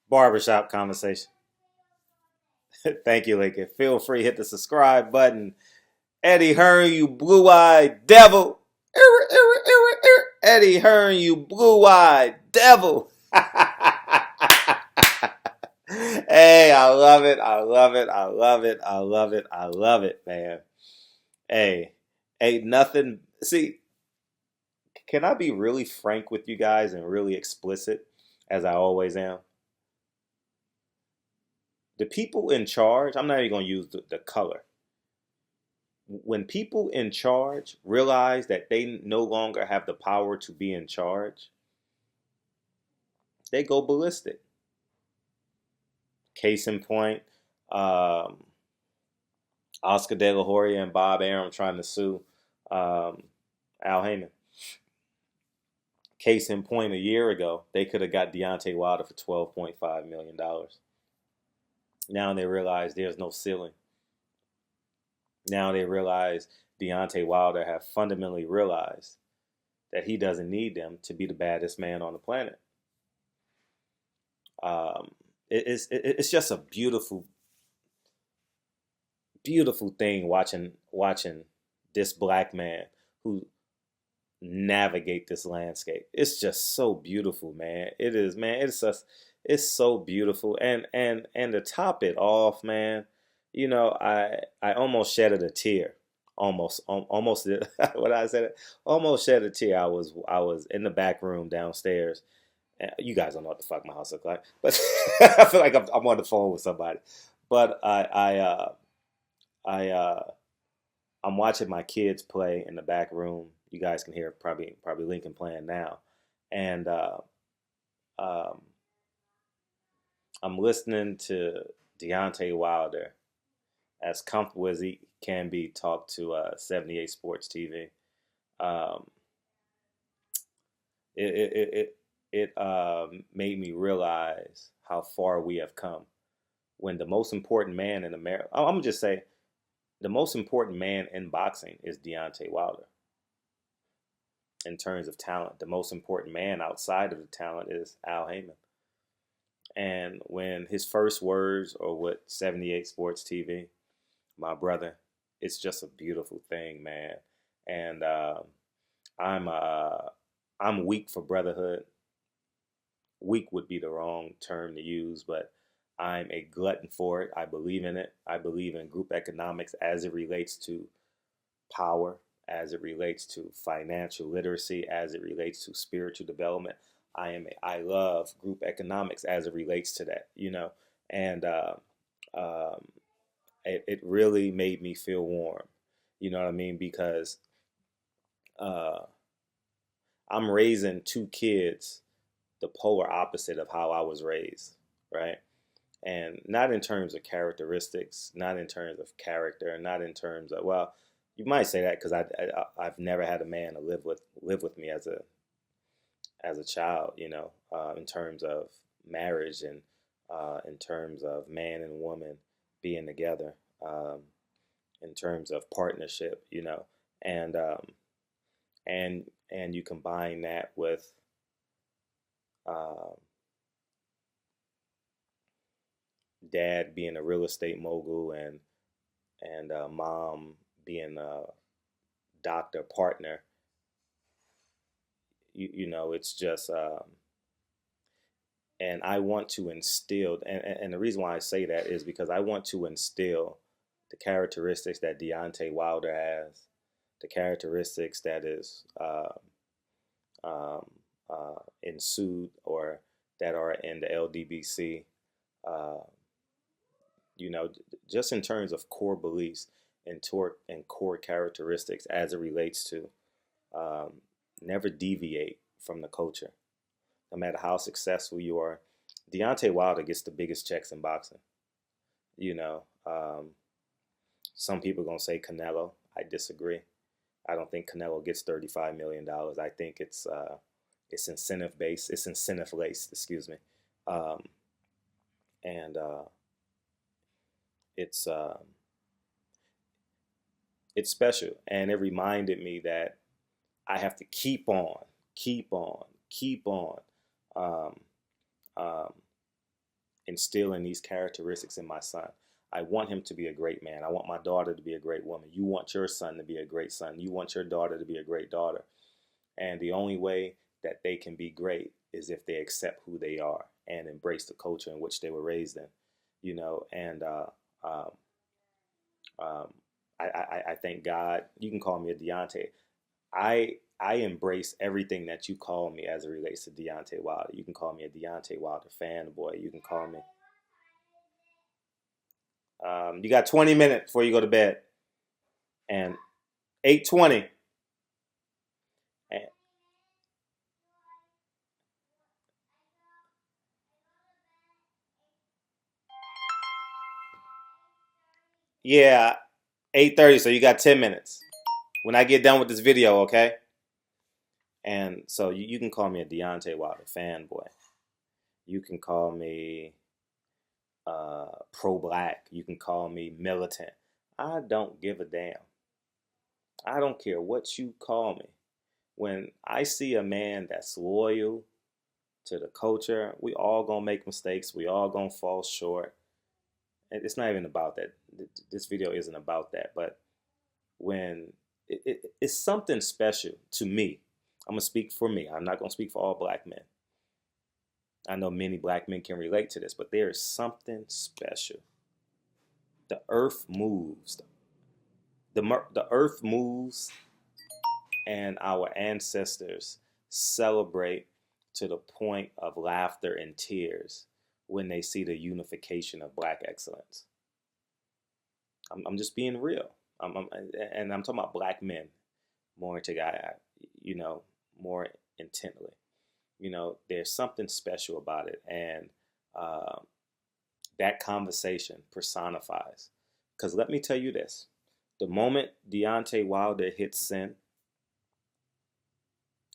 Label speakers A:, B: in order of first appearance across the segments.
A: Barbershop conversation. Thank you, Lincoln. Feel free, hit the subscribe button. Eddie Hearn, you blue-eyed devil. Eddie Hearn, you blue-eyed devil. Hey, I love it. I love it. I love it. I love it. I love it, man. Hey, ain't nothing. See, can I be really frank with you guys and really explicit, as I always am? The people in charge, I'm not even going to use the color. When people in charge realize that they no longer have the power to be in charge, they go ballistic. Case in point, um, Oscar De La Hoya and Bob Arum trying to sue um, Al Heyman. Case in point, a year ago, they could have got Deontay Wilder for $12.5 million. Now they realize there's no ceiling. Now they realize Deontay Wilder have fundamentally realized that he doesn't need them to be the baddest man on the planet. It's just a beautiful, beautiful thing watching this black man who navigate this landscape. It's just so beautiful, man. It is, man. It's so beautiful. And to top it off, man, I almost shedded a tear. Almost what I said, almost shed a tear. I was in the back room downstairs. You guys don't know what the fuck my house looks like, but I feel like I'm on the phone with somebody. But I I'm watching my kids play in the back room. You guys can hear probably Lincoln playing now, and um, I'm listening to Deontay Wilder, as comfortable as he can be, talk to 78 Sports TV. Um, it made me realize how far we have come. When the most important man in America, I'm gonna just say, the most important man in boxing is Deontay Wilder. In terms of talent, the most important man outside of the talent is Al Heyman. And when his first words are with 78 Sports TV, my brother, it's just a beautiful thing, man. And I'm uh, I'm weak for brotherhood. Weak would be the wrong term to use, but I'm a glutton for it. I believe in it. I believe in group economics as it relates to power, as it relates to financial literacy, as it relates to spiritual development. I love group economics as it relates to that. And um, it really made me feel warm. You know what I mean? Because uh, I'm raising two kids the polar opposite of how I was raised, right? And not in terms of characteristics, not in terms of character, not in terms of, well, you might say that because I've never had a man to live with me as a child, in terms of marriage and in terms of man and woman being together, um, in terms of partnership, and and you combine that with uh, dad being a real estate mogul and mom being a doctor partner. It's just and I want to instill, and the reason why I say that is because I want to instill the characteristics that Deontay Wilder has, the characteristics that is um, ensued or that are in the LDBC. Uh, just in terms of core beliefs and core characteristics as it relates to um, never deviate from the culture, no matter how successful you are. Deontay Wilder gets the biggest checks in boxing. You know, um, some people are gonna say Canelo. I disagree. I don't think Canelo gets $35 million. I think it's incentive based. It's incentive laced. Excuse me, um, and it's it's special, and it reminded me that I have to keep on, keep on, keep on. Um, um, instilling these characteristics in my son. I want him to be a great man. I want my daughter to be a great woman. You want your son to be a great son. You want your daughter to be a great daughter. And the only way that they can be great is if they accept who they are and embrace the culture in which they were raised in, and um, um, I thank God. You can call me a Deontay. I embrace everything that you call me as it relates to Deontay Wilder. You can call me a Deontay Wilder fanboy. You can call me. You got 20 minutes before you go to bed, and 8:20. And yeah, 8:30. So you got 10 minutes. When I get done with this video, okay? And so you can call me a Deontay Wilder fanboy. You can call me pro-black. You can call me militant. I don't give a damn. I don't care what you call me. When I see a man that's loyal to the culture, we all gonna make mistakes. We all gonna fall short. And it's not even about that. This video isn't about that. But when it's something special to me. I'm gonna speak for me. I'm not gonna speak for all black men. I know many black men can relate to this, but there is something special. The earth moves. The earth moves, and our ancestors celebrate to the point of laughter and tears when they see the unification of black excellence. I'm just being real. And I'm talking about black men more more intently. There's something special about it, and uh, that conversation personifies. Because let me tell you this: the moment Deontay Wilder hit send,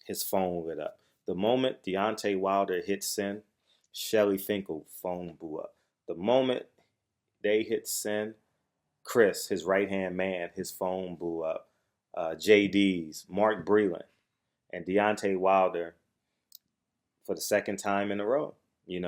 A: his phone lit up. The moment Deontay Wilder hit send, Shelly Finkel phone blew up. The moment they hit send, Chris, his right hand man, his phone blew up. JD's, Mark Breland, and Deontay Wilder for the second time in a row. He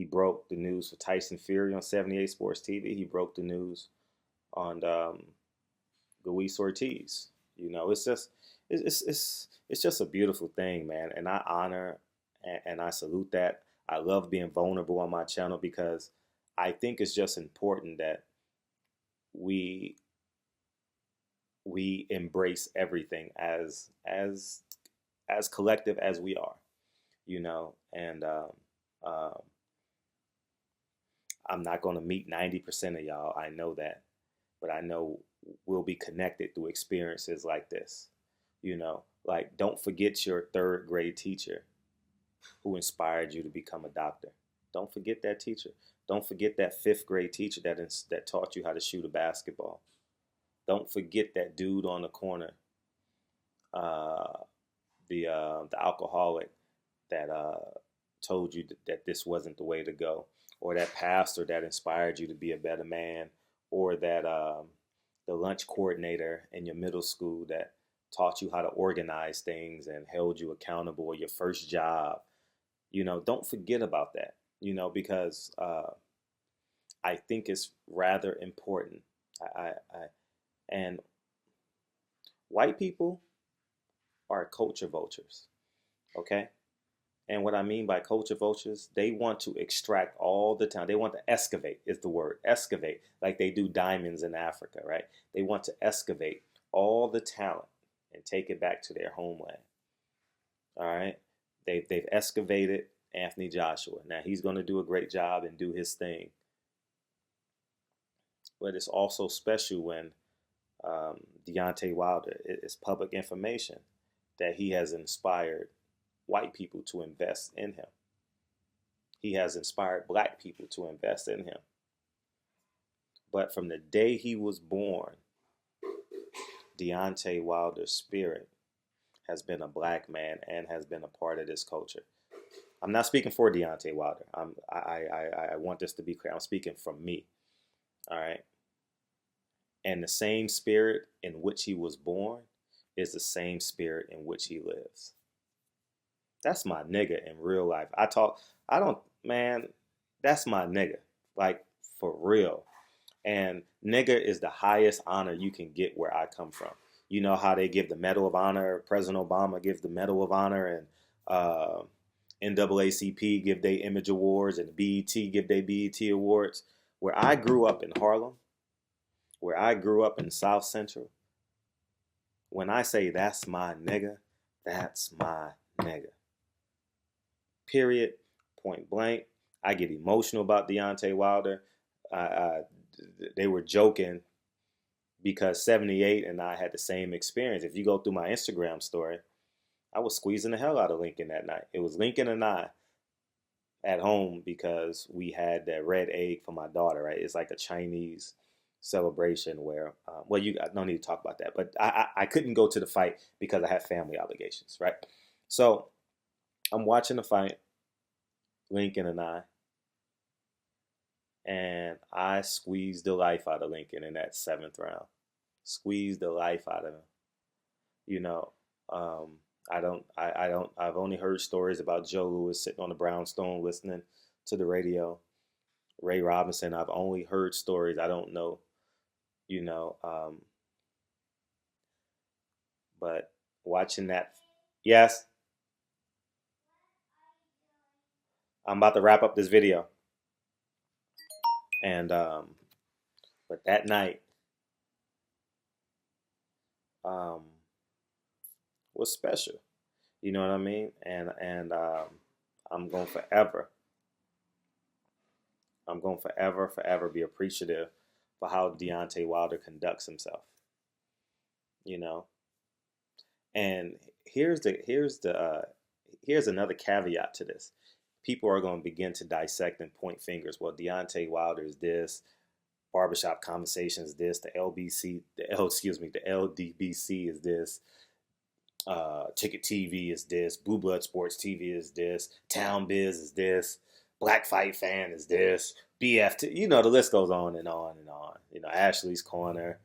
A: broke the news for Tyson Fury on 78 Sports TV. He broke the news on Luis Ortiz. It's just a beautiful thing, man. And I honor and I salute that. I love being vulnerable on my channel because I think it's just important that we embrace everything as collective as we are, and I'm not going to meet 90% of y'all. I know that, but I know we'll be connected through experiences like this. Like, don't forget your third grade teacher who inspired you to become a doctor. Don't forget that teacher. Don't forget that fifth grade teacher that taught you how to shoot a basketball. Don't forget that dude on the corner, uh, the alcoholic that told you that this wasn't the way to go, or that pastor that inspired you to be a better man, or that the lunch coordinator in your middle school that taught you how to organize things and held you accountable, or your first job. Don't forget about that. Because I think it's rather important. And white people are culture vultures, okay? And what I mean by culture vultures, they want to extract all the time. They want to excavate is the word, excavate, like they do diamonds in Africa, right? They want to excavate all the talent and take it back to their homeland. All right? They've excavated Anthony Joshua. Now he's going to do a great job and do his thing. But it's also special when Deontay Wilder, it's public information that he has inspired white people to invest in him. He has inspired black people to invest in him. But from the day he was born, Deontay Wilder's spirit has been a black man and has been a part of this culture. I'm not speaking for Deontay Wilder. I want this to be clear. I'm speaking from me. All right. And the same spirit in which he was born is the same spirit in which he lives. That's my nigga in real life. Man, That's my nigga. Like, for real. And nigga is the highest honor you can get where I come from. You know how they give the Medal of Honor, President Obama gives the Medal of Honor, and NAACP give their Image Awards, and the BET give their BET Awards. Where I grew up in Harlem, where I grew up in South Central, when I say that's my nigga, that's my nigga. Period. Point blank. I get emotional about Deontay Wilder. They were joking because 78 and I had the same experience. If you go through my Instagram story, I was squeezing the hell out of Lincoln that night. It was Lincoln and I at home because we had that red egg for my daughter, right? It's like a Chinese celebration where, well, I don't need to talk about that, but I couldn't go to the fight because I had family obligations, right? So I'm watching the fight, Lincoln and I squeezed the life out of Lincoln in that 7th round. Squeezed the life out of him. You know, I've only heard stories about Joe Louis sitting on the brownstone listening to the radio. Ray Robinson, I've only heard stories. I don't know, you know, but watching that, yes, I'm about to wrap up this video. And, but that night, was special. You know what I mean? And I'm going forever be appreciative for how Deontay Wilder conducts himself. You know, and here's another caveat to this. People are going to begin to dissect and point fingers. Well, Deontay Wilder is this. Barbershop Conversations this. The LDBC is this. Ticket TV is this. Blue Blood Sports TV is this. Town Biz is this. Black Fight Fan is this. BFT, you know, the list goes on and on and on. You know, Ashley's Corner,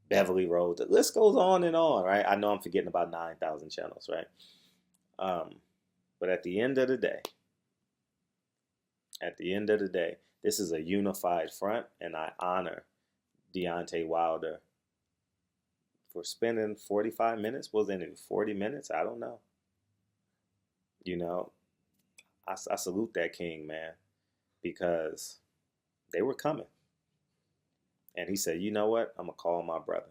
A: Beverly Road, the list goes on and on, right? I know I'm forgetting about 9,000 channels, right? But at the end of the day, this is a unified front, and I honor Deontay Wilder for spending 45 minutes. Was it 40 minutes? I don't know. You know, I salute that king, man, because they were coming. And he said, you know what? I'm going to call my brother.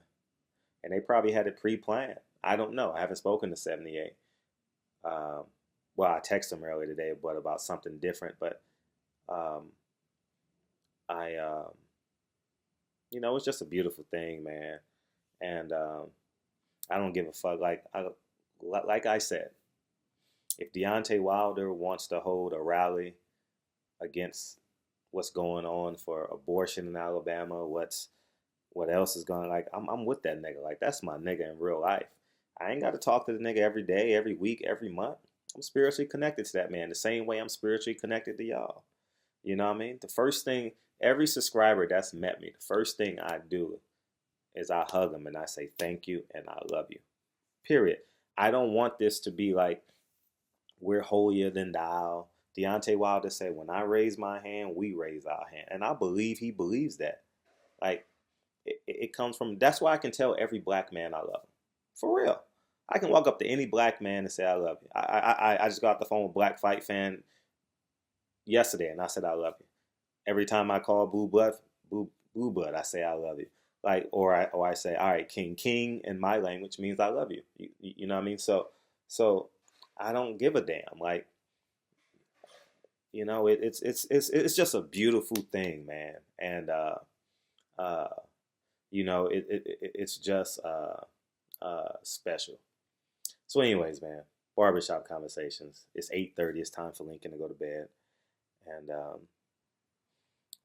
A: And they probably had it pre-planned. I don't know. I haven't spoken to 78. Well, I texted him earlier today, but about something different. But you know, it's just a beautiful thing, man. And I don't give a fuck. Like I said, if Deontay Wilder wants to hold a rally against what's going on for abortion in Alabama, what else is going, like, I'm with that nigga. Like, that's my nigga in real life. I ain't got to talk to the nigga every day, every week, every month. I'm spiritually connected to that man the same way I'm spiritually connected to y'all. You know what I mean? The first thing, every subscriber that's met me, the first thing I do is I hug them and I say thank you and I love you. Period. I don't want this to be like we're holier than thou. Deontay Wilder said, when I raise my hand, we raise our hand. And I believe he believes that. Like, it comes from, that's why I can tell every black man I love him. For real. I can walk up to any black man and say, I love you. I just got off the phone with Black Fight Fan yesterday and I said, I love you. Every time I call Blue Blood, I say, I love you. Like, or I say, all right, King in my language means I love you. You know what I mean? So I don't give a damn. Like, you know, it's just a beautiful thing, man. And you know, it's just special. So, anyways, man, Barbershop Conversations. It's 8:30. It's time for Lincoln to go to bed, and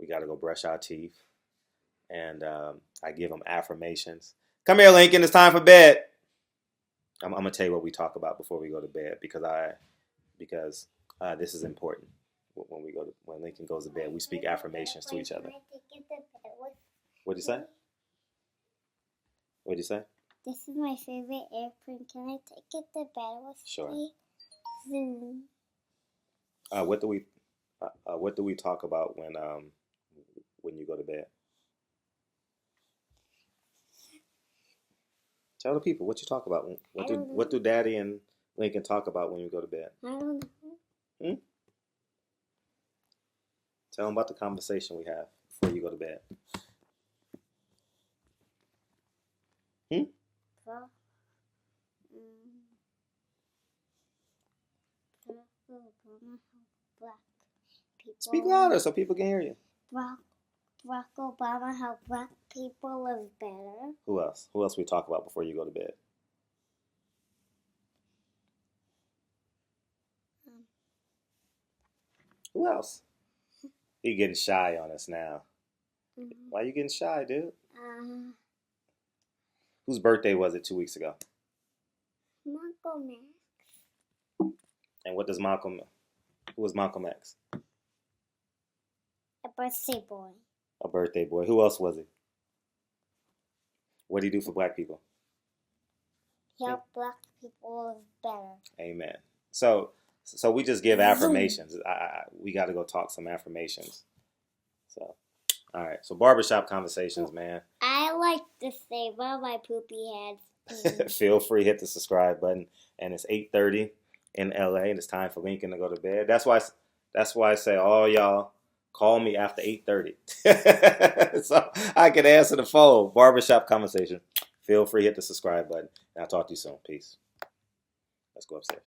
A: we got to go brush our teeth. And I give him affirmations. Come here, Lincoln. It's time for bed. I'm gonna tell you what we talk about before we go to bed because this is important. When Lincoln goes to bed, we speak affirmations to each other. What'd you say? What'd you say?
B: This is my favorite airplane. Can I take it to bed with
A: Sure.
B: me? Zoom.
A: What do we? What do we talk about when you go to bed? Tell the people what you talk about.
B: I don't know.
A: What do Daddy and Lincoln talk about when you go to bed?
B: I don't know.
A: Hmm? Tell them about the conversation we have before you go to bed. Hmm?
B: Barack Obama helped black people.
A: Speak louder so people can hear you.
B: Barack Obama helped black people live better.
A: Who else? Who else we talk about before you go to bed? Who else? He getting shy on us now. Why you getting shy, dude? Whose birthday was it 2 weeks ago?
B: Malcolm X.
A: And what does Malcolm? Who was Malcolm X?
B: A birthday boy.
A: A birthday boy. Who else was he? What did he do for black people?
B: He helped black people live better.
A: Amen. So we just give affirmations. We got to go talk some affirmations. So, all right. So barbershop conversations, man.
B: I like to say about my poopy heads.
A: Feel free, hit the subscribe button. And it's 8:30 in LA, and it's time for Lincoln to go to bed. That's why I say, all y'all, call me after 8:30, so I can answer the phone. Barbershop conversation. Feel free, hit the subscribe button. And I'll talk to you soon. Peace. Let's go upstairs.